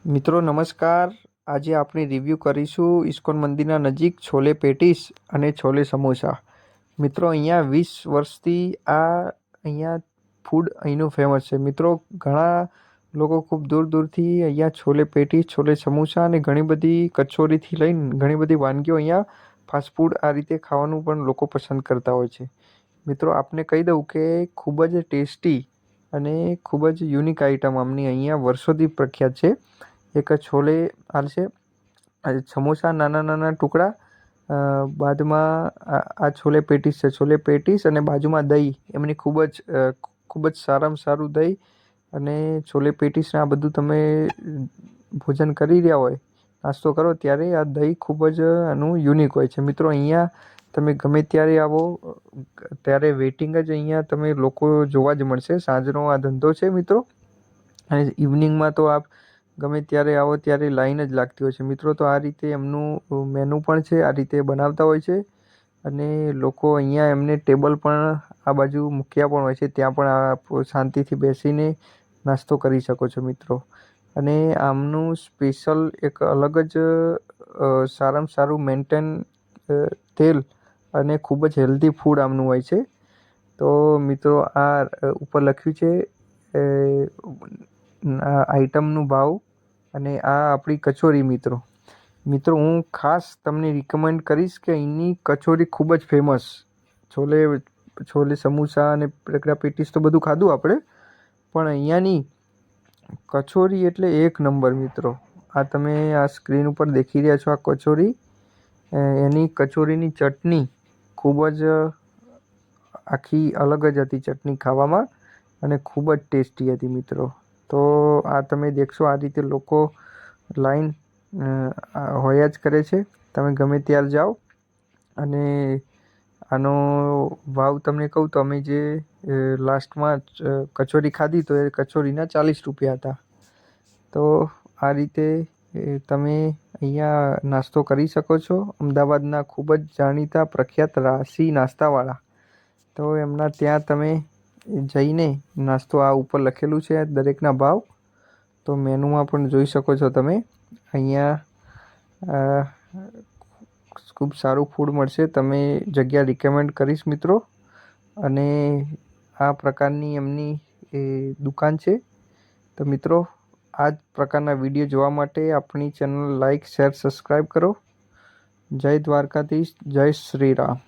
મિત્રો નમસ્કાર। આજે આપણે રિવ્યૂ કરીશું ઇસ્કોન મંદિરના નજીક છોલે પેટીસ અને છોલે સમોસા। મિત્રો અહીંયા 20 વર્ષથી અહીંયા ફૂડ અહીંનું ફેમસ છે। મિત્રો ઘણા લોકો ખૂબ દૂર દૂરથી અહીંયા છોલે પેટીસ, છોલે સમોસા અને ઘણી બધી કચોરીથી લઈને ઘણી બધી વાનગીઓ અહીંયા ફાસ્ટ ફૂડ આ રીતે ખાવાનું પણ લોકો પસંદ કરતા હોય છે। મિત્રો આપને કહી દઉં કે ખૂબ જ ટેસ્ટી અને ખૂબ જ યુનિક આઈટમ આમની અહીંયા વર્ષોથી પ્રખ્યાત છે। એક છોલે આલશે, સમોસા નાના નાના ટુકડા, બાદમાં આ છોલે પેટીસ છે, છોલે પેટીસ અને બાજુમાં દહીં એમની ખૂબ જ સારામાં સારું દહીં અને છોલે પેટીસને આ બધું તમે ભોજન કરી રહ્યા હોય, નાસ્તો કરો ત્યારે આ દહીં ખૂબ જ આનું યુનિક હોય છે। મિત્રો અહીંયા તમે ગમે ત્યારે આવો ત્યારે વેઇટિંગ જ અહીંયા તમે લોકો જોવા જ મળશે। સાંજનો આ ધંધો છે મિત્રો, અને ઇવનિંગમાં તો આપ ગમે ત્યારે આવો ત્યારે લાઈન જ લાગતી હોય છે। મિત્રો તો આ રીતે એમનું મેનુ પણ છે, આ રીતે બનાવતા હોય છે અને લોકો અહીંયા એમને ટેબલ પણ આ બાજુ મૂક્યા પણ હોય છે, ત્યાં પણ આપ શાંતિથી બેસીને નાસ્તો કરી શકો છો મિત્રો। અને આમનું સ્પેશિયલ એક અલગ જ સારામાં સારું મેન્ટેન તેલ અને ખૂબ જ હેલ્ધી ફૂડ આમનું હોય છે। તો મિત્રો આ ઉપર લખ્યું છે આઈટમનું ભાવ અને આ આપણી કચોરી। મિત્રો હું ખાસ તમને રિકમેન્ડ કરીશ કે અહીંની કચોરી ખૂબ જ ફેમસ। છોલે સમોસા અને રગડા પેટીસ તો બધું ખાધું આપણે, પણ અહીંયાની કચોરી એટલે એક નંબર મિત્રો। આ તમે આ સ્ક્રીન ઉપર દેખી રહ્યા છો આ કચોરી, એની કચોરીની ચટણી ખૂબ જ આખી અલગ જ હતી ચટણી ખાવામાં અને ખૂબ જ ટેસ્ટી હતી મિત્રો। તો આ તમે દેખશો આ રીતે લોકો લાઈન હોયા જ કરે છે, તમે ગમે ત્યારે જાઓ। અને આનો ભાવ તમને કહું તો અમે જે લાસ્ટમાં કચોરી ખાધી તો એ કચોરીના 40 રૂપિયા હતા। તો આ રીતે તમે અહીંયા નાસ્તો કરી શકો છો। અમદાવાદના ખૂબ જ જાણીતા પ્રખ્યાત રાશિ નાસ્તાવાળા, તો એમના ત્યાં તમે જઈને નાસ્તો આ ઉપર લખેલું છે દરેકના ભાવ, તો મેનુમાં પણ જોઈ શકો છો તમે। અહીંયા ખૂબ સારું ફૂડ મળશે, તમે જગ્યા રિકમેન્ડ કરીશ મિત્રો। અને આ પ્રકારની એમની દુકાન છે। તો મિત્રો આ જ પ્રકારના વિડીયો જોવા માટે આપણી ચેનલ લાઈક, શેર, સબસ્ક્રાઈબ કરો। જય દ્વારકાધીશ, જય શ્રી રામ।